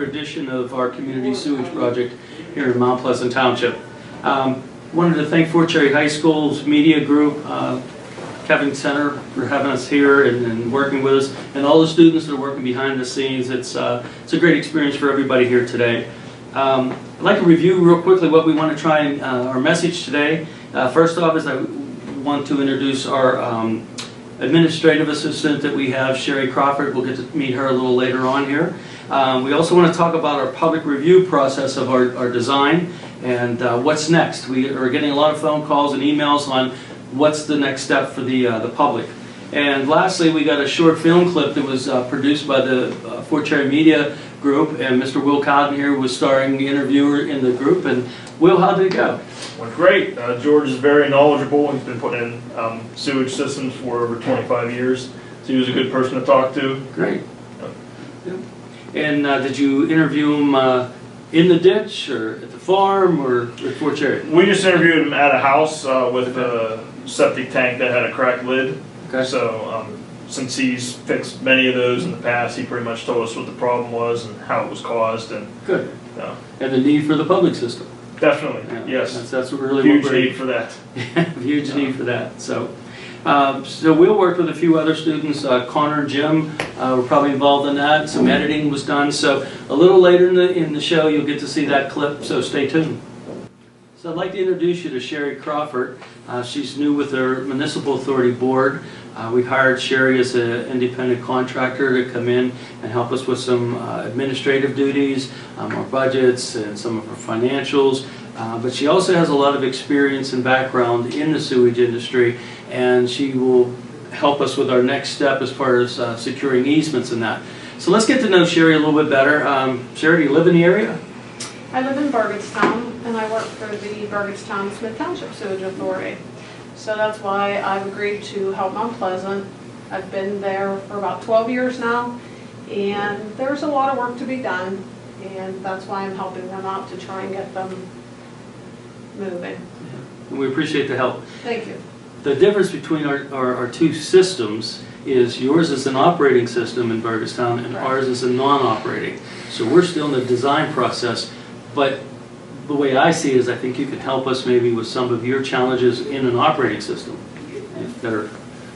edition of our community sewage project here in Mount Pleasant Township. Wanted to thank Fort Cherry High School's media group, Kevin Center, for having us here and working with us, and all the students that are working behind the scenes. It's a great experience for everybody here today. I'd like to review real quickly what we want to try and our message today. First off is I want to introduce our administrative assistant that we have, Sherry Crawford. We'll get to meet her a little later on here. We also want to talk about our public review process of our design and what's next. We are getting a lot of phone calls and emails on what's the next step for the public. And lastly, we got a short film clip that was produced by the Fort Cherry Media Group, and Mr. Bill Cowden here was starring the interviewer in the group. And Will, how did it go? Went great. George is very knowledgeable. He's been putting in sewage systems for over 25 years, so he was a good person to talk to. Great. Yeah. And did you interview him in the ditch, or at the farm, or at Fort Cherry? We just interviewed him at a house with a septic tank that had a cracked lid. Okay. So since he's fixed many of those in the past, he pretty much told us what the problem was and how it was caused. And good. And the need for the public system. Definitely, yeah, yes. That's really huge need for that. Huge need for that. So, so Will worked with a few other students. Connor and Jim were probably involved in that. Some editing was done. So a little later in the show, you'll get to see that clip. So stay tuned. So I'd like to introduce you to Sherry Crawford. She's new with our Municipal Authority Board. We hired Sherry as an independent contractor to come in and help us with some administrative duties, our budgets, and some of our financials. But she also has a lot of experience and background in the sewage industry, and she will help us with our next step as far as securing easements and that. So let's get to know Sherry a little bit better. Sherry, do you live in the area? I live in Burgettstown, and I work for the Burgettstown Smith Township Sewage Authority. So that's why I've agreed to help Mount Pleasant. I've been there for about 12 years now, and there's a lot of work to be done, and that's why I'm helping them out to try and get them moving. Yeah. We appreciate the help. Thank you. The difference between our two systems is yours is an operating system in Burgettstown, and ours is a non-operating. So we're still in the design process, but the way I see it is I think you can help us maybe with some of your challenges in an operating system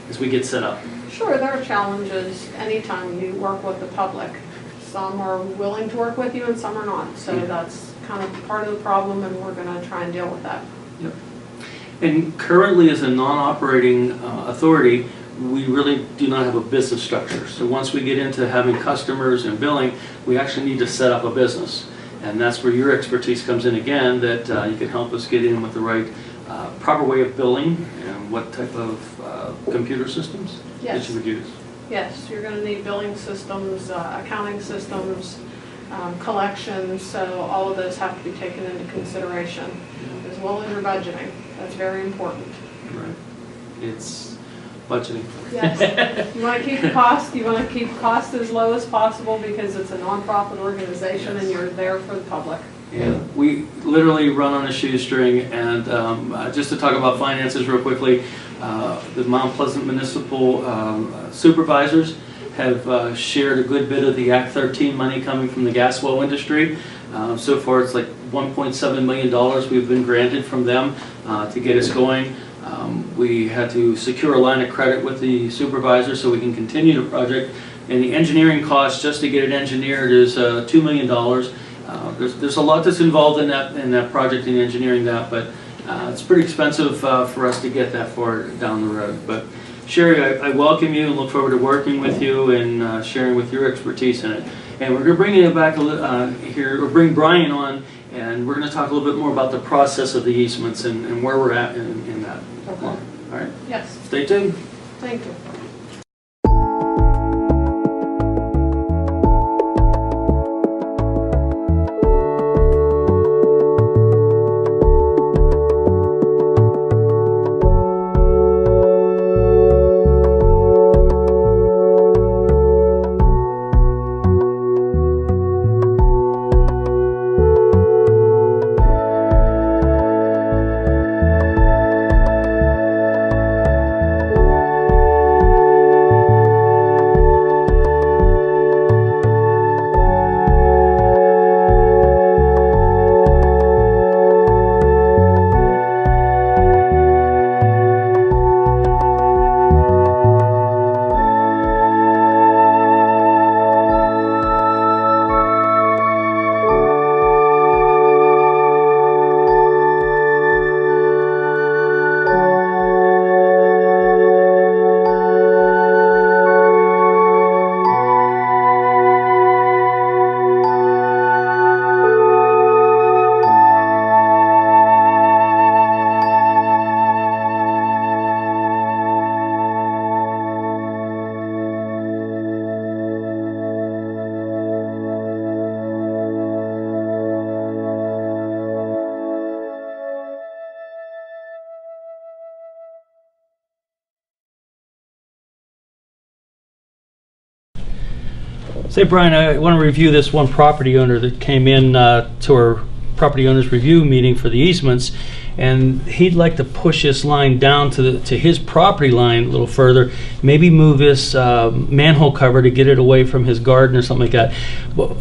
as we get set up. Sure, there are challenges anytime you work with the public. Some are willing to work with you and some are not. So that's kind of part of the problem, and we're going to try and deal with that. Yep. And currently as a non-operating authority, we really do not have a business structure. So once we get into having customers and billing, we actually need to set up a business. And that's where your expertise comes in again, that you can help us get in with the right proper way of billing and what type of computer systems that you would use. Yes, you're going to need billing systems, accounting systems, collections, so all of those have to be taken into consideration, as well as your budgeting. That's very important. Right. It's budgeting. Yes. You want to keep cost. You want to keep cost as low as possible because it's a nonprofit organization, and you're there for the public. Yeah, we literally run on a shoestring. And just to talk about finances real quickly, the Mount Pleasant Municipal Supervisors have shared a good bit of the Act 13 money coming from the gas well industry. So far, it's like $1.7 million we've been granted from them to get us going. We had to secure a line of credit with the supervisor so we can continue the project. And the engineering cost just to get it engineered is $2 million. There's a lot that's involved in that project and engineering that, but it's pretty expensive for us to get that far down the road. But Sherry, I welcome you and look forward to working with you and sharing with your expertise in it. And we're going to bring you back here, or bring Brian on, and we're going to talk a little bit more about the process of the easements and where we're at in that. Okay. All right? Yes. Stay tuned. Thank you. Say, Brian, I want to review this one property owner that came in to our property owners review meeting for the easements, and he'd like to push this line down to his property line a little further, maybe move this manhole cover to get it away from his garden or something like that. Well,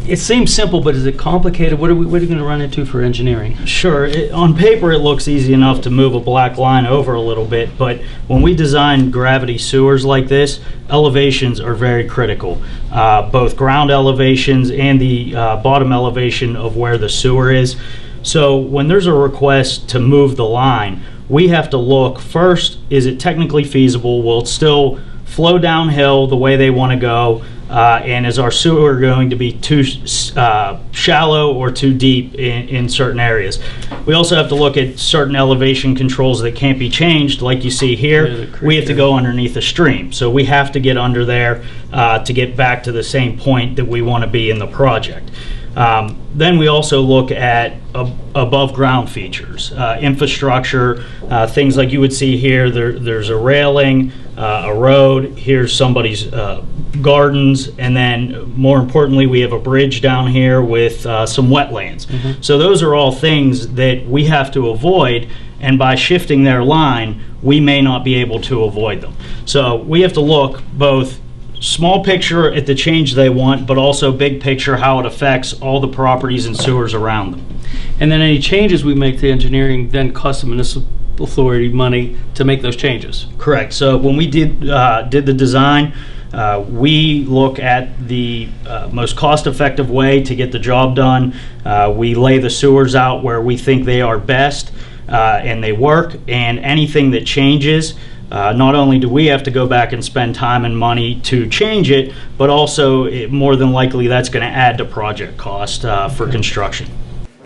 it seems simple, but is it complicated? What are we going to run into for engineering? Sure. On paper, it looks easy enough to move a black line over a little bit, but when we design gravity sewers like this, elevations are very critical. Both ground elevations and the bottom elevation of where the sewer is. So when there's a request to move the line, we have to look first, is it technically feasible? Will it still flow downhill the way they want to go? And is our sewer going to be too shallow or too deep in certain areas? We also have to look at certain elevation controls that can't be changed. Like you see here, we have to go underneath a stream. So we have to get under there to get back to the same point that we want to be in the project. Then we also look at above ground features, infrastructure, things like you would see here. There's a railing, a road, here's somebody's gardens, and then more importantly we have a bridge down here with some wetlands. Mm-hmm. So those are all things that we have to avoid, and by shifting their line we may not be able to avoid them. So we have to look both small picture at the change they want, but also big picture how it affects all the properties and sewers around them. And then any changes we make to engineering then cost the municipal authority money to make those changes. Correct. So when we did the design, we look at the most cost-effective way to get the job done. We lay the sewers out where we think they are best, and they work. And anything that changes, not only do we have to go back and spend time and money to change it, but also more than likely that's going to add to project cost for construction.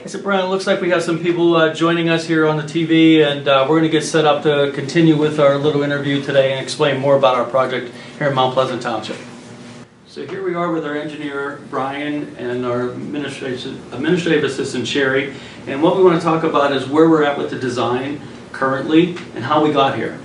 So Brian, it looks like we have some people joining us here on the TV, and we're going to get set up to continue with our little interview today and explain more about our project here in Mount Pleasant Township. So here we are with our engineer Brian and our administrative assistant Sherry, and what we want to talk about is where we're at with the design currently and how we got here.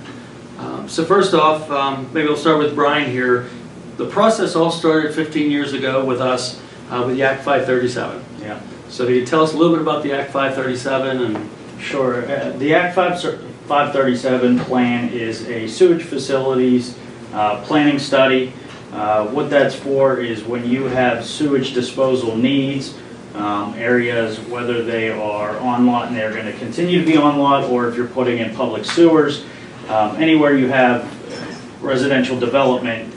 So first off, maybe we'll start with Brian here. The process all started 15 years ago with us with the Act 537. Yeah. So can you tell us a little bit about the Act 537? And Sure. The Act 537 plan is a sewage facilities planning study. What that's for is when you have sewage disposal needs, areas, whether they are on lot and they're going to continue to be on lot, or if you're putting in public sewers, anywhere you have residential development,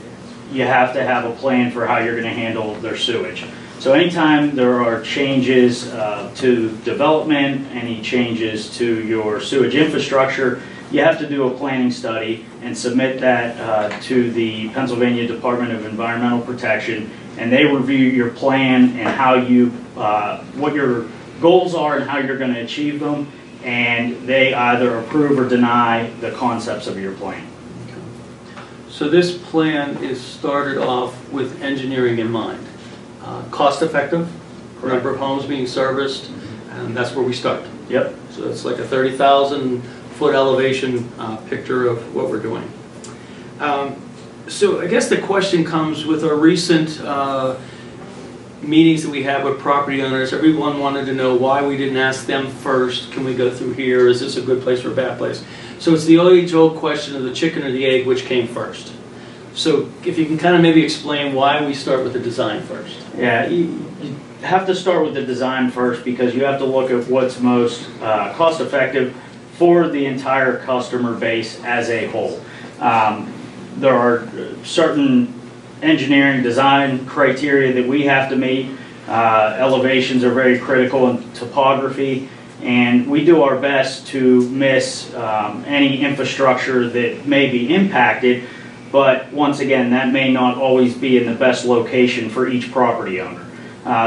you have to have a plan for how you're going to handle their sewage. So anytime there are changes to development, any changes to your sewage infrastructure, you have to do a planning study and submit that to the Pennsylvania Department of Environmental Protection, and they review your plan and how you, what your goals are and how you're going to achieve them, and they either approve or deny the concepts of your plan. so this plan is started off with engineering in mind. Cost effective, number of homes being serviced, and that's where we start. Yep. So it's like a 30,000 foot elevation picture of what we're doing. So I guess the question comes with our recent meetings that we have with property owners. Everyone wanted to know why we didn't ask them first. Can we go through here? Is this a good place or a bad place? So it's the age-old question of the chicken or the egg, which came first. So if you can kind of maybe explain why we start with the design first. Yeah, you have to start with the design first because you have to look at what's most cost effective for the entire customer base as a whole. There are certain engineering design criteria that we have to meet. Elevations are very critical in topography, and we do our best to miss any infrastructure that may be impacted. But once again, that may not always be in the best location for each property owner.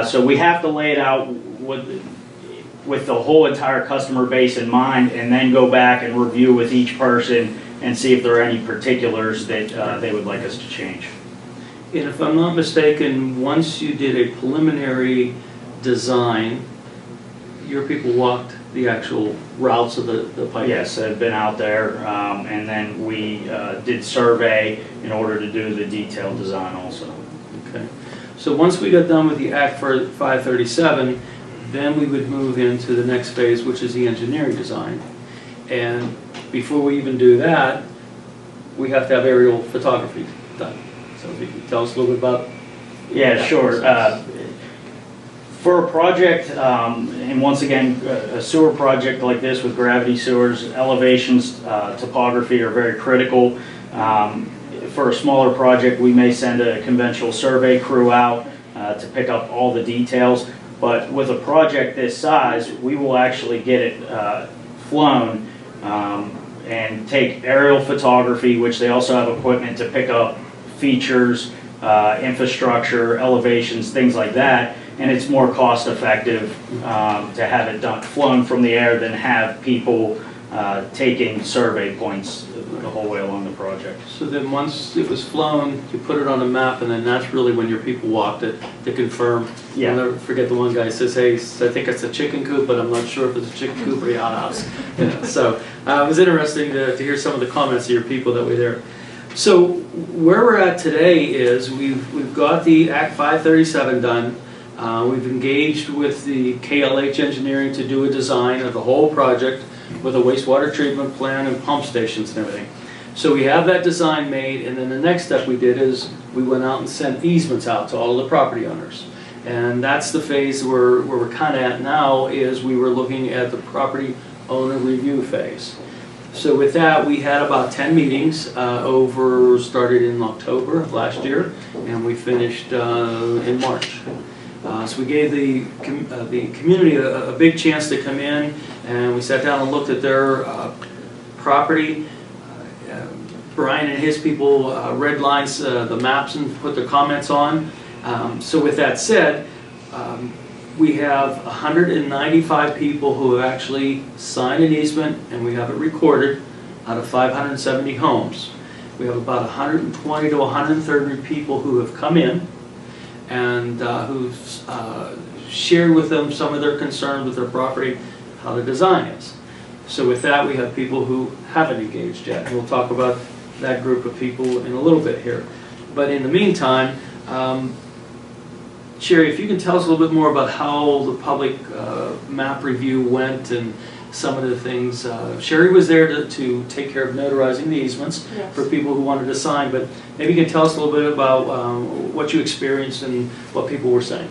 So we have to lay it out with the whole entire customer base in mind, and then go back and review with each person and see if there are any particulars that they would like us to change. And if I'm not mistaken, once you did a preliminary design, your people walked the actual routes of the pipe? Yes, I've been out there, and then we did survey in order to do the detailed design also. Okay. So once we got done with the Act for 537, then we would move into the next phase, which is the engineering design. And before we even do that, we have to have aerial photography done. So if you can tell us a little bit about. Yeah, sure. For a project, and once again, a sewer project like this with gravity sewers, elevations, topography are very critical. For a smaller project, we may send a conventional survey crew out to pick up all the details. But with a project this size, we will actually get it flown and take aerial photography, which they also have equipment to pick up features, infrastructure, elevations, things like that. And it's more cost effective to have it flown from the air than have people taking survey points the whole way along the project. So then once it was flown, you put it on a map, and then that's really when your people walked it to confirm. Yeah. I'll never forget the one guy says, hey, I think it's a chicken coop, but I'm not sure if it's a chicken coop or a outhouse. So it was interesting to hear some of the comments of your people that were there. So where we're at today is we've got the Act 537 done. We've engaged with the KLH engineering to do a design of the whole project with a wastewater treatment plan and pump stations and everything. So we have that design made, and then the next step we did is we went out and sent easements out to all of the property owners. And that's the phase where we're kind of at now, is we were looking at the property owner review phase. So with that, we had about 10 meetings started in October of last year, and we finished in March. So we gave the community a big chance to come in, and we sat down and looked at their property. Brian and his people read lines the maps and put their comments on. So with that said, we have 195 people who have actually signed an easement, and we have it recorded out of 570 homes. We have about 120 to 130 people who have come in and who've shared with them some of their concerns with their property, how the design is. So with that, we have people who haven't engaged yet, and we'll talk about that group of people in a little bit here. But in the meantime, Sherry, if you can tell us a little bit more about how the public map review went and some of the things. Sherry was there to take care of notarizing the easements. Yes. For people who wanted to sign, but maybe you can tell us a little bit about what you experienced and what people were saying.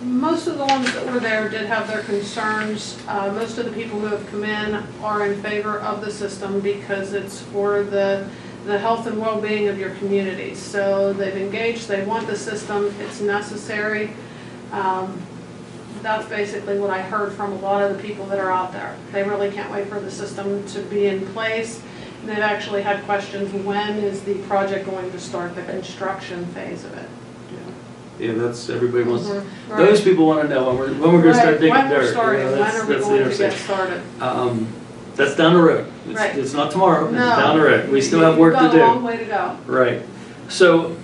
Most of the ones that were there did have their concerns. Most of the people who have come in are in favor of the system because it's for the health and well-being of your communities. So they've engaged, they want the system, it's necessary. That's basically what I heard from a lot of the people that are out there. They really can't wait for the system to be in place. And they've actually had questions, when is the project going to start the construction phase of it? Yeah, that's, everybody wants, Right. Those people want to know when we're going to start digging when dirt. We're starting, when are we going to get started? That's down the road. Right. It's not tomorrow, No. it's down the road. We still have work to do. We've got a long way to go. Right. So,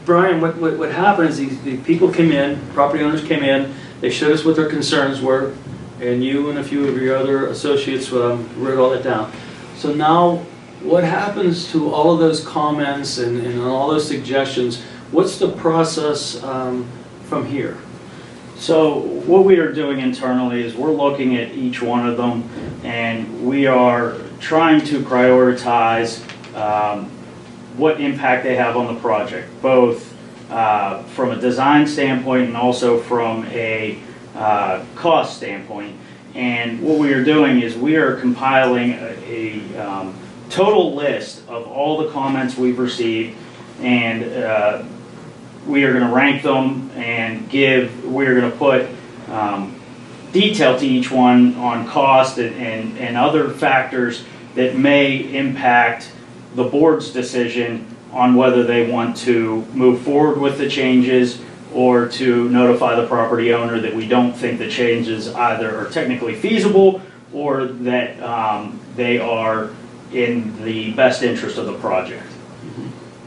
Brian, what happened is the people came in, property owners came in, they showed us what their concerns were, and you and a few of your other associates wrote all that down. So now, what happens to all of those comments and all those suggestions? What's the process from here? So what we are doing internally is we're looking at each one of them, and we are trying to prioritize what impact they have on the project, both from a design standpoint and also from a cost standpoint. And what we are doing is we are compiling a total list of all the comments we've received, and we are going to rank them and we're going to put detail to each one on cost and other factors that may impact the board's decision on whether they want to move forward with the changes or to notify the property owner that we don't think the changes either are technically feasible or that they are in the best interest of the project.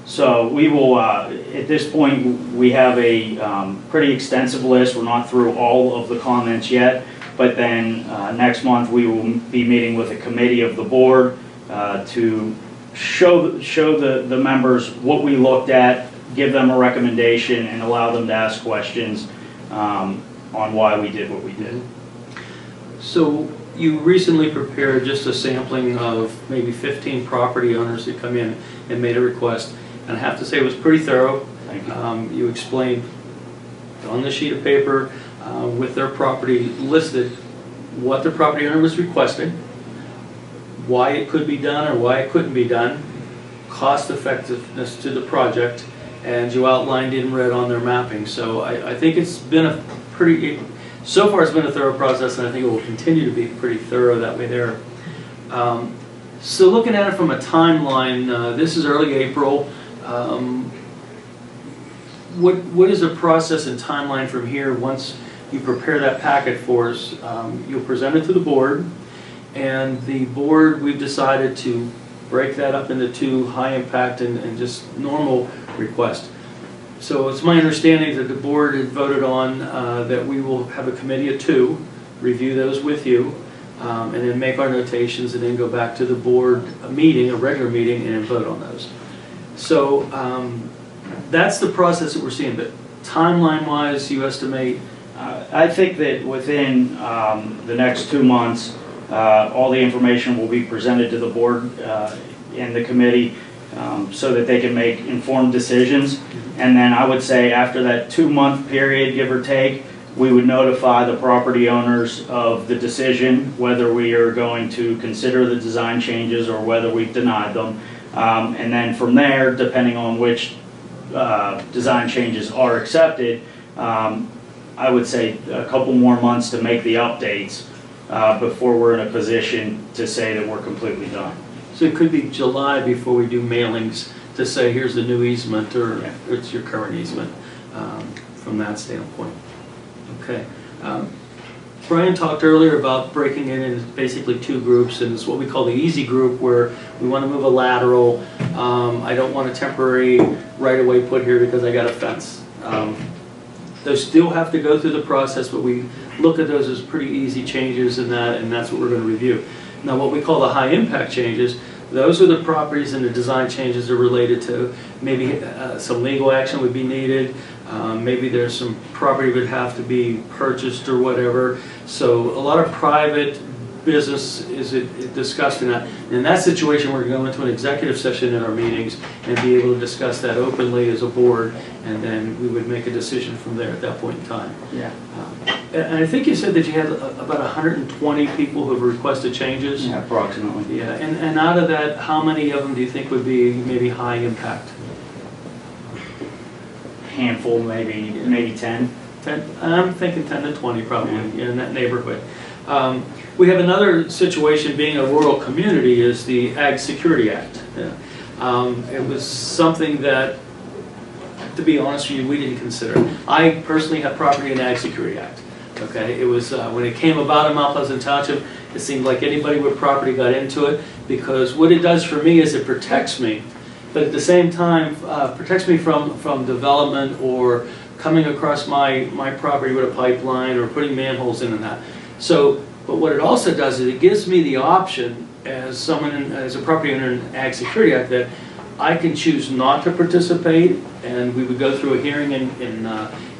So we will, at this point, we have a pretty extensive list. We're not through all of the comments yet, but then next month we will be meeting with a committee of the board to show the members what we looked at, give them a recommendation and allow them to ask questions on why we did what we did. So you recently prepared just a sampling of maybe 15 property owners that come in and made a request, and I have to say it was pretty thorough. Thank you. You explained on the sheet of paper with their property listed what the property owner was requesting, why it could be done or why it couldn't be done, cost effectiveness to the project, and you outlined in red on their mapping. So I think it's been a so far it's been a thorough process, and I think it will continue to be pretty thorough that way there. So looking at it from a timeline, this is early April. What is the process and timeline from here once you prepare that packet for us? You'll present it to the board, and the board, we've decided to break that up into two, high impact and just normal requests. So it's my understanding that the board had voted on that we will have a committee of two, review those with you, and then make our notations and then go back to the board meeting, a regular meeting, and vote on those. So that's the process that we're seeing, but timeline-wise, you estimate? I think that within the next 2 months, all the information will be presented to the board and the committee so that they can make informed decisions. And then I would say after that 2-month period, give or take, we would notify the property owners of the decision, whether we are going to consider the design changes or whether we've denied them. And then from there, depending on which design changes are accepted, I would say a couple more months to make the updates before we're in a position to say that we're completely done. So it could be July before we do mailings to say here's the new easement or Yeah. it's your current easement from that standpoint. Okay. Brian talked earlier about breaking it in basically two groups, and it's what we call the easy group, where we want to move a lateral. I don't want a temporary right-of-way put here because I got a fence. Those still have to go through the process, but we look at those as pretty easy changes in that, and that's what we're going to review. Now, what we call the high-impact changes, those are the properties and the design changes that are related to maybe some legal action would be needed. Maybe there's some property would have to be purchased or whatever. So a lot of private business is discussed in that. In that situation, we're going to go into an executive session in our meetings and be able to discuss that openly as a board, and then we would make a decision from there at that point in time. Yeah. And I think you said that you had about 120 people who have requested changes? Yeah, approximately. Yeah, and out of that, how many of them do you think would be maybe high impact? Handful, maybe 10. 10, I'm thinking 10 to 20 probably, in that neighborhood. We have another situation, being a rural community, is the Ag Security Act. It was something that, to be honest with you, we didn't consider. I personally have property in the Ag Security Act. Okay, it was when it came about in Mount Pleasant Township, it seemed like anybody with property got into it, because what it does for me is it protects me, but at the same time protects me from development or coming across my property with a pipeline or putting manholes in and that. So, but what it also does is it gives me the option as someone, as a property owner in Ag Security Act, that I can choose not to participate, and we would go through a hearing in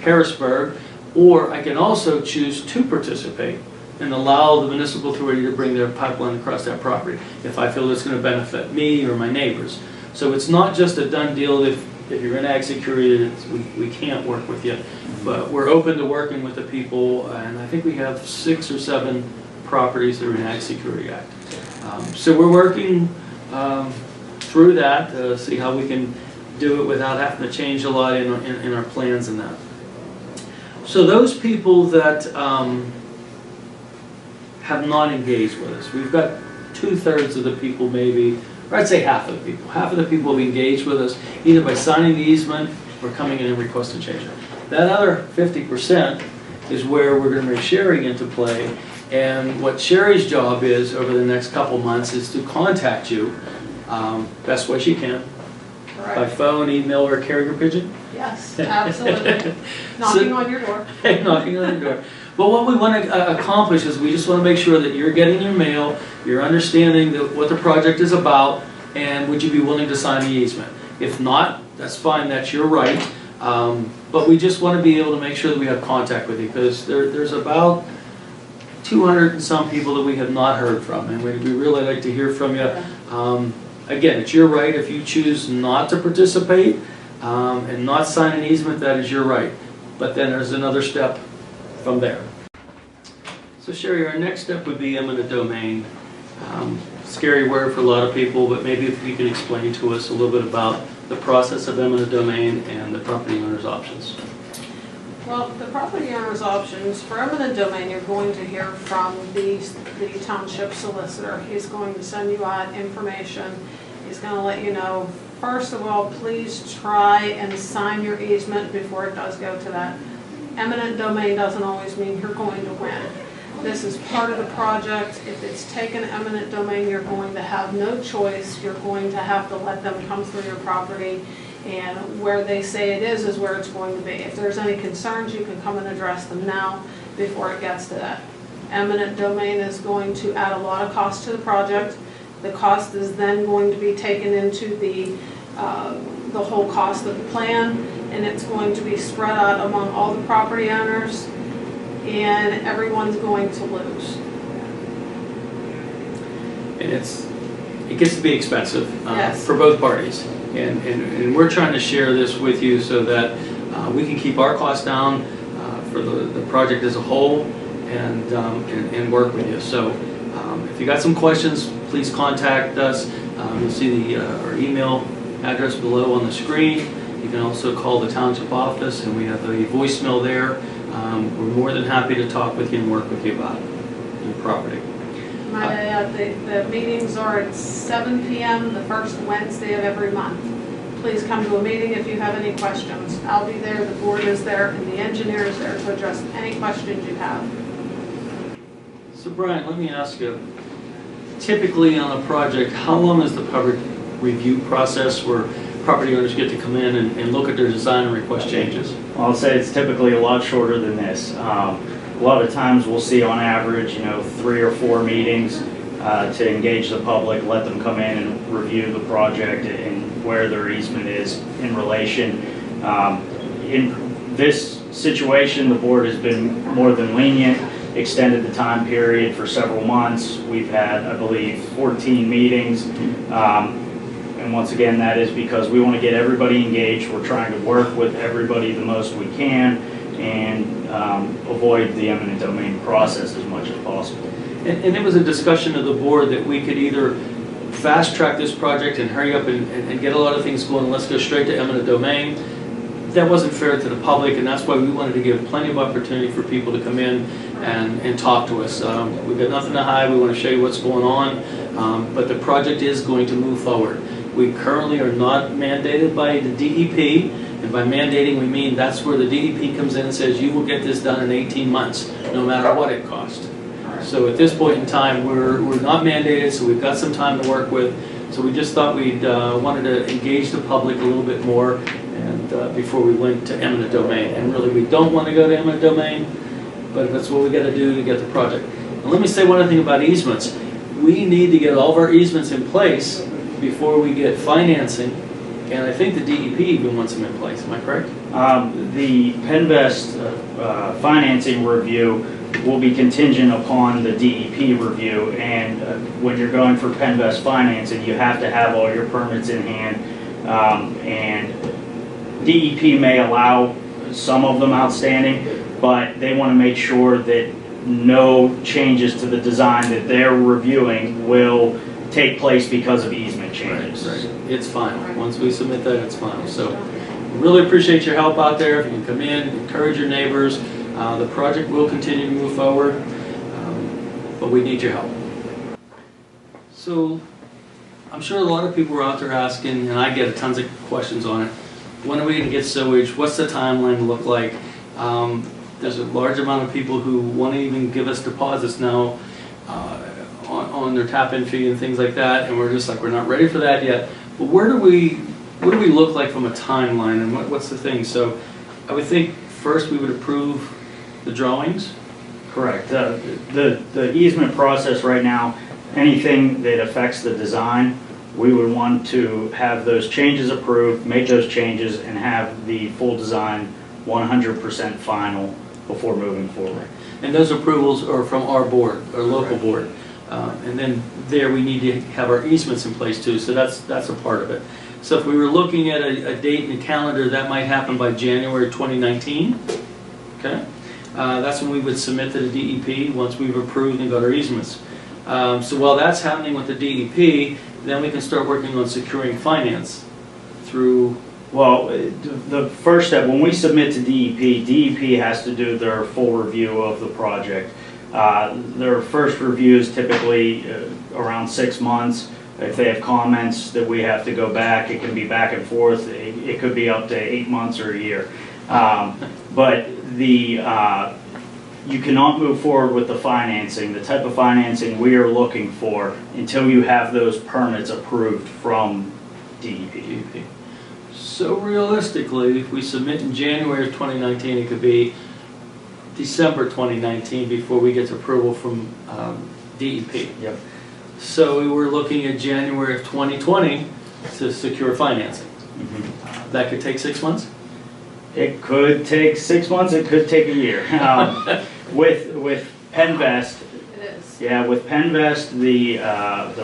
Harrisburg, or I can also choose to participate and allow the municipal authority to bring their pipeline across that property if I feel it's going to benefit me or my neighbors. So it's not just a done deal if you're in Ag Security, we can't work with you. But we're open to working with the people, and I think we have 6 or 7 properties that are in Ag Security Act. So we're working through that to see how we can do it without having to change a lot in our plans and that. So those people that have not engaged with us, we've got 2/3 of the people maybe, or I'd say half of the people. Half of the people have engaged with us either by signing the easement or coming in and requesting change. That other 50% is where we're going to bring Sherry into play. And what Sherry's job is over the next couple months is to contact you best way she can. Correct. By phone, email, or carrier pigeon. Yes, absolutely. Knocking on your door. Knocking on your door. But what we want to accomplish is we just want to make sure that you're getting your mail, you're understanding what the project is about, and would you be willing to sign the easement. If not, that's fine, that's your right. But we just want to be able to make sure that we have contact with you, because there's about 200 and some people that we have not heard from, and we really like to hear from you. Again, it's your right. If you choose not to participate and not sign an easement, that is your right. But then there's another step from there. So Sherry, our next step would be eminent domain. Scary word for a lot of people, but maybe if you can explain to us a little bit about the process of eminent domain and the property owner's options. Well, the property owner's options, for eminent domain, you're going to hear from the township solicitor. He's going to send you out information. He's going to let you know, first of all, please try and sign your easement before it does go to that. Eminent domain doesn't always mean you're going to win. This is part of the project. If it's taken eminent domain, you're going to have no choice. You're going to have to let them come through your property, and where they say it is where it's going to be. If there's any concerns, you can come and address them now before it gets to that. Eminent domain is going to add a lot of cost to the project. The cost is then going to be taken into the whole cost of the plan, and it's going to be spread out among all the property owners, and everyone's going to lose. And it gets to be expensive Yes. for both parties. And we're trying to share this with you so that we can keep our costs down for the project as a whole, and work with you. So if you got some questions, please contact us. You'll see our email address below on the screen. You can also call the township office, and we have a voicemail there. We're more than happy to talk with you and work with you about your property. The meetings are at 7 p.m. the first Wednesday of every month. Please come to a meeting if you have any questions. I'll be there, the board is there, and the engineer is there to address any questions you have. So Brian, let me ask you, typically on a project, how long is the public review process where property owners get to come in and look at their design and request changes? Well, I'll say it's typically a lot shorter than this. A lot of times we'll see on average, 3 or 4 meetings to engage the public, let them come in and review the project and where their easement is in relation. In this situation, the board has been more than lenient, extended the time period for several months. We've had, I believe, 14 meetings. And once again, that is because we want to get everybody engaged. We're trying to work with everybody the most we can and avoid the eminent domain process as much as possible. And it was a discussion of the board that we could either fast track this project and hurry up and get a lot of things going, and let's go straight to eminent domain. That wasn't fair to the public, and that's why we wanted to give plenty of opportunity for people to come in and talk to us. We've got nothing to hide. We want to show you what's going on, but the project is going to move forward. We currently are not mandated by the DEP, and by mandating we mean that's where the DEP comes in and says you will get this done in 18 months, no matter what it costs. So at this point in time, we're not mandated, so we've got some time to work with. So we just thought we'd wanted to engage the public a little bit more, and before we went to eminent domain. And really, we don't want to go to eminent domain, but that's what we got to do to get the project. And let me say one other thing about easements. We need to get all of our easements in place before we get financing, and I think the DEP even wants them in place. Am I correct? The Penvest financing review will be contingent upon the DEP review, and when you're going for Penvest financing, you have to have all your permits in hand, and DEP may allow some of them outstanding, but they want to make sure that no changes to the design that they're reviewing will take place because of easement changes. Right. It's final. Once we submit that, it's final. So really appreciate your help out there. If you can come in, encourage your neighbors. The project will continue to move forward, but we need your help. So I'm sure a lot of people are out there asking, and I get tons of questions on it, when are we going to get sewage? What's the timeline look like? There's a large amount of people who want to even give us deposits now on their tap-in fee and things like that, and we're just like, we're not ready for that yet. But what do we look like from a timeline, and what's the thing? So I would think first we would approve the drawings. Correct. The easement process right now, anything that affects the design we would want to have those changes approved, make those changes, and have the full design 100% final before moving forward. And those approvals are from our board, our local board. And then there we need to have our easements in place too, so that's a part of it. So if we were looking at a date in the calendar, that might happen by January 2019. Okay? That's when we would submit to the DEP once we've approved and got our easements. So while that's happening with the DEP, then we can start working on securing finance through. Well, the first step, when we submit to DEP has to do their full review of the project. Their first review is typically around 6 months. If they have comments that we have to go back, it can be back and forth. It could be up to 8 months or a year. But you cannot move forward with the financing, the type of financing we are looking for, until you have those permits approved from DEP. So realistically, if we submit in January of 2019, it could be December 2019 before we get approval from DEP. Yep. So we were looking at January of 2020 to secure financing. Mm-hmm. That could take 6 months? It could take 6 months, it could take a year. With Penvest, It is. yeah, with Penvest, the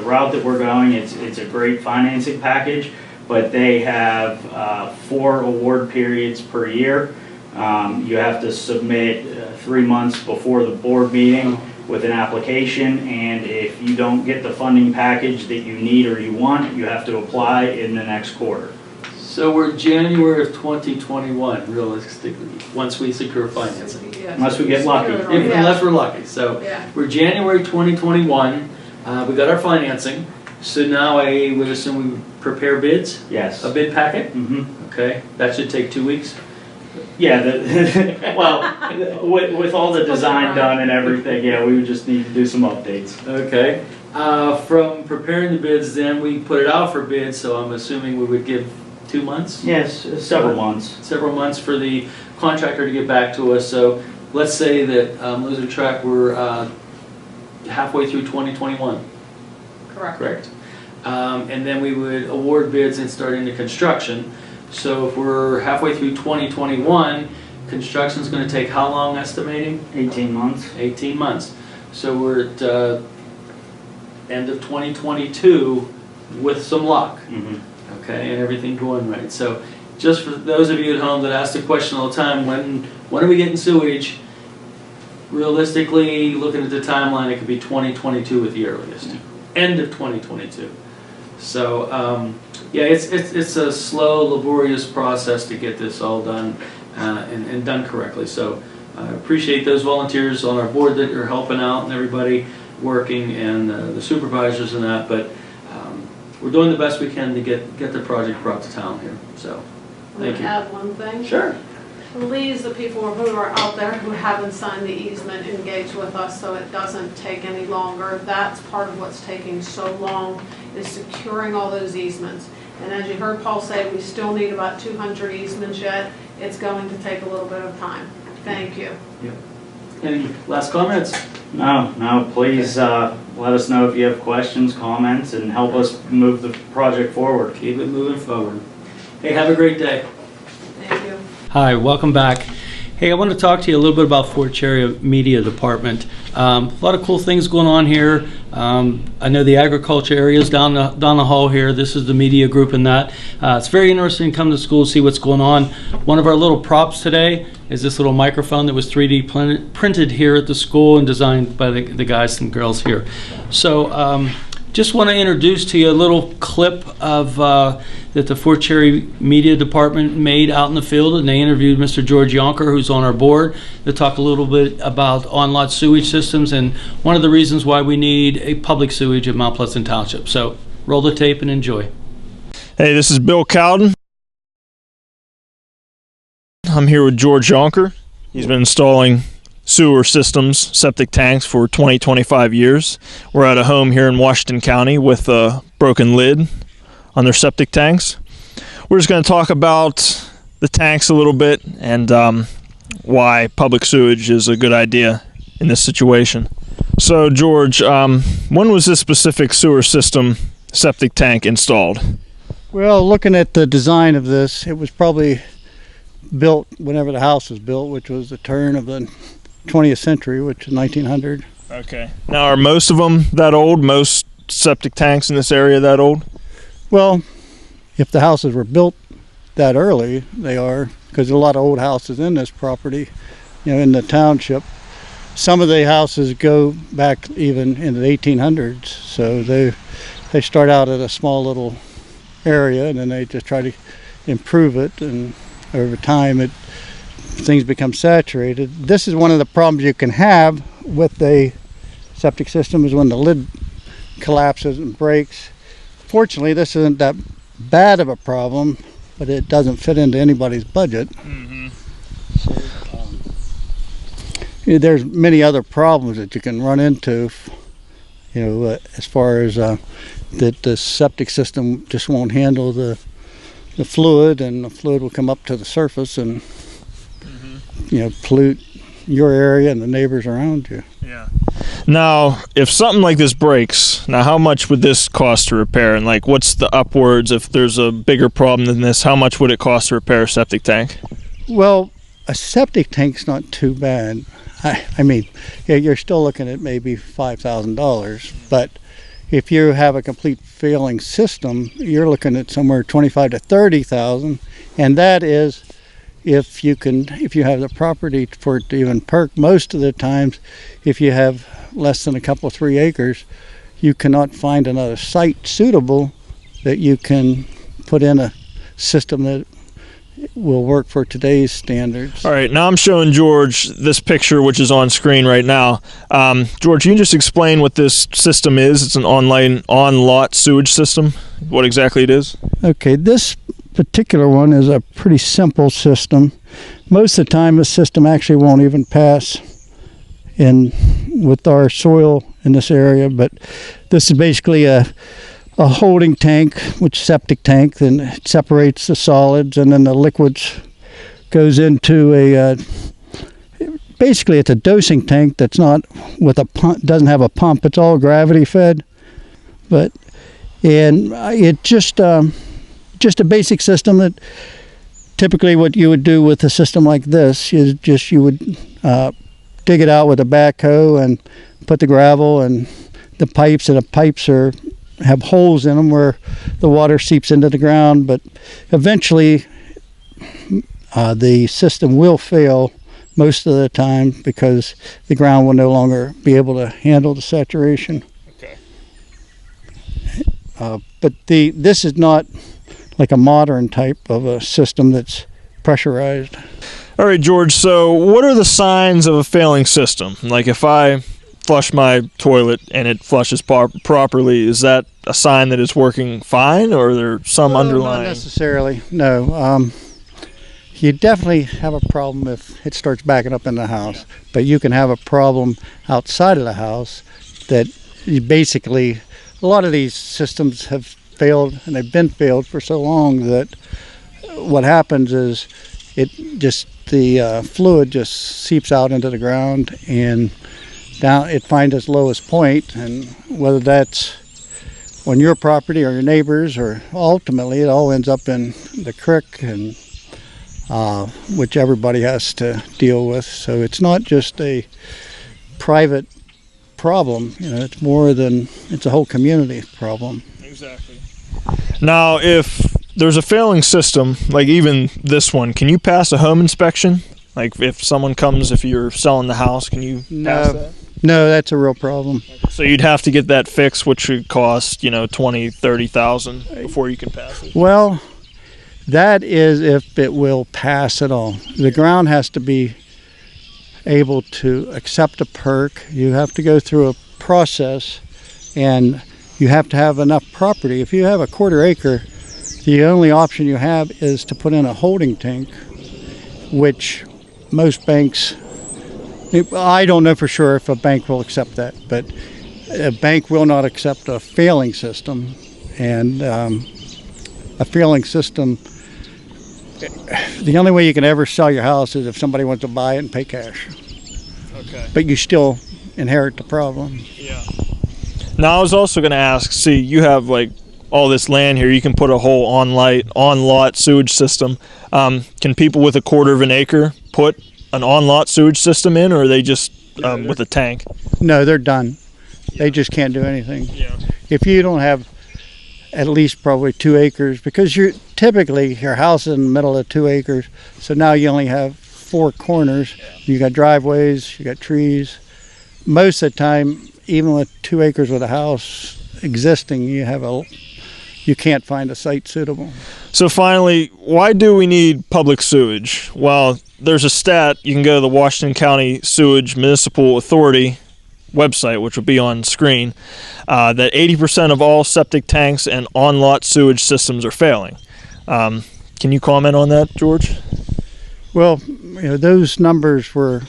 route that we're going, it's a great financing package, but they have 4 award periods per year. You have to submit 3 months before the board meeting with an application, and if you don't get the funding package that you need or you want, you have to apply in the next quarter. So we're January of 2021, realistically, once we secure financing. Yeah, Unless we get lucky. Unless we're lucky. So Yeah. we're January 2021, we got our financing, so now I would assume we prepare bids, Yes. a bid packet? Mm-hmm. Okay, that should take 2 weeks. Yeah, well, with all the design done and everything, yeah, we would just need to do some updates. Okay, from preparing the bids, then we put it out for bids, so I'm assuming we would give 2 months? Yes, several months. Several months for the contractor to get back to us. So let's say that Loser Track, we're halfway through 2021, Correct. correct? And then we would award bids and start into construction. So if we're halfway through 2021, construction's going to take how long, estimating? 18 months. 18 months. So we're at end of 2022 with some luck. Mm-hmm. Okay, and everything going right. So just for those of you at home that ask the question all the time, when are we getting sewage? Realistically, looking at the timeline, it could be 2022 at the earliest. End of 2022. So yeah, it's a slow, laborious process to get this all done and done correctly. So I appreciate those volunteers on our board that are helping out and everybody working, and the supervisors and that, but we're doing the best we can to get the project brought to town here. So thank you. Add one thing. Sure. Please, the people who are out there who haven't signed the easement, engage with us so it doesn't take any longer. That's part of what's taking so long, is securing all those easements. And as you heard Paul say, we still need about 200 easements yet. It's going to take a little bit of time. Thank you. Yep. Any last comments? No, please let us know if you have questions, comments, and help us move the project forward. Keep it moving forward. Hey, have a great day. Thank you. Hi, welcome back. Hey, I want to talk to you a little bit about Fort Cherry Media Department. A lot of cool things going on here. I know the agriculture area is down the hall here. This is the media group in that. It's very interesting to come to school, see what's going on. One of our little props today is this little microphone that was 3D printed here at the school and designed by the guys and girls here. So just want to introduce to you a little clip of that the Fort Cherry Media Department made out in the field, and they interviewed Mr. George Yonker, who's on our board, to talk a little bit about on-lot sewage systems and one of the reasons why we need a public sewage at Mount Pleasant Township. So roll the tape and enjoy. Hey, this is Bill Cowden. I'm here with George Yonker. He's been installing sewer systems, septic tanks for 25 years. We're at a home here in Washington County with a broken lid on their septic tanks. We're just going to talk about the tanks a little bit and why public sewage is a good idea in this situation. So George, when was this specific sewer system septic tank installed? Well, looking at the design of this, it was probably built whenever the house was built, which was the turn of the 20th century, which is 1900. Okay. Now, are most of them that old? Most septic tanks in this area that old? Well, if the houses were built that early, they are, because there's a lot of old houses in this property, in the township. Some of the houses go back even into the 1800s, so they start out at a small little area, and then they just try to improve it, and over time things become saturated. This is one of the problems you can have with a septic system, is when the lid collapses and breaks. Fortunately, this isn't that bad of a problem, but it doesn't fit into anybody's budget. Mm-hmm. So, there's many other problems that you can run into, as far as that the septic system just won't handle the fluid, and the fluid will come up to the surface and pollute your area and the neighbors around you. Yeah. Now, if something like this breaks, now how much would this cost to repair? And like, what's the upwards? If there's a bigger problem than this, how much would it cost to repair a septic tank? Well, a septic tank's not too bad. I mean, you're still looking at maybe $5,000, but if you have a complete failing system, you're looking at somewhere 25 to 30,000, and that is if you have the property for it to even perk. Most of the times, if you have less than a couple 3 acres, you cannot find another site suitable that you can put in a system that will work for today's standards. All right, now I'm showing George this picture, which is on screen right now. George, you can just explain what this system is. It's an on-lot sewage system, what exactly it is? Okay, this particular one is a pretty simple system. Most of the time, the system actually won't even pass in with our soil in this area, but this is basically a holding tank, which septic tank, then it separates the solids, and then the liquids goes into basically it's a dosing tank that's not with a pump, doesn't have a pump, it's all gravity fed, and it just a basic system that typically what you would do with a system like this is just you would dig it out with a backhoe and put the gravel and the pipes, and the pipes have holes in them where the water seeps into the ground, but eventually the system will fail most of the time because the ground will no longer be able to handle the saturation. Okay. But this is not like a modern type of a system that's pressurized. All right, George, so what are the signs of a failing system? Like if I flush my toilet and it flushes properly, is that a sign that it's working fine, or are there some underlying? Not necessarily, no. You definitely have a problem if it starts backing up in the house, but you can have a problem outside of the house that you basically, a lot of these systems have failed, and they've been failed for so long that what happens is the fluid just seeps out into the ground, and down it finds its lowest point, and whether that's on your property or your neighbors, or ultimately it all ends up in the creek, and which everybody has to deal with. So it's not just a private problem, it's more than, it's a whole community problem. Exactly. Now, if there's a failing system, like even this one, can you pass a home inspection? Like if someone comes, if you're selling the house, can you pass that? No, that's a real problem. So you'd have to get that fixed, which would cost, $20,000-$30,000 before you can pass it. Well, that is if it will pass at all. The ground has to be able to accept a perk. You have to go through a process, and you have to have enough property. If you have a 1/4 acre, the only option you have is to put in a holding tank, which most banks, I don't know for sure if a bank will accept that, but a bank will not accept a failing system. And a failing system, the only way you can ever sell your house is if somebody wants to buy it and pay cash. Okay. But you still inherit the problem. Yeah. Now I was also going to ask, see, you have like all this land here, you can put a whole on-lot sewage system. Can people with 1/4 of an acre put an on-lot sewage system in, or are they just with a tank? No, they're done. They just can't do anything. Yeah. If you don't have at least probably 2 acres, because typically your house is in the middle of 2 acres, so now you only have 4 corners. You got driveways, you got trees. Most of the time, even with 2 acres with a house existing, you can't find a site suitable. So finally, why do we need public sewage? Well, there's a stat. You can go to the Washington County Sewage Municipal Authority website, which will be on screen, that 80% of all septic tanks and on-lot sewage systems are failing. Can you comment on that, George? Well, those numbers were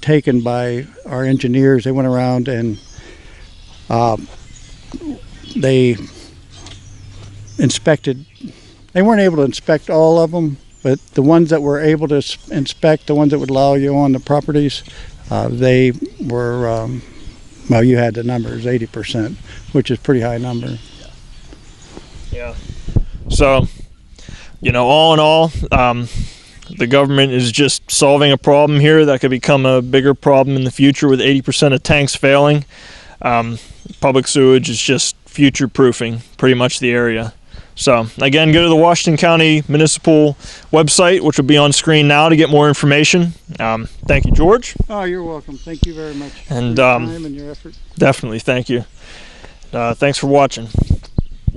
taken by our engineers. They went around and they inspected. They weren't able to inspect all of them, but the ones that were able to inspect, the ones that would allow you on the properties, they were, well, you had the numbers, 80%, which is a pretty high number. Yeah. So, all in all, the government is just solving a problem here that could become a bigger problem in the future with 80% of tanks failing. Public sewage is just future-proofing pretty much the area. So, again, go to the Washington County Municipal website, which will be on screen now, to get more information. Thank you, George. Oh, you're welcome. Thank you very much and for your time and your effort. Definitely, thank you. Thanks for watching.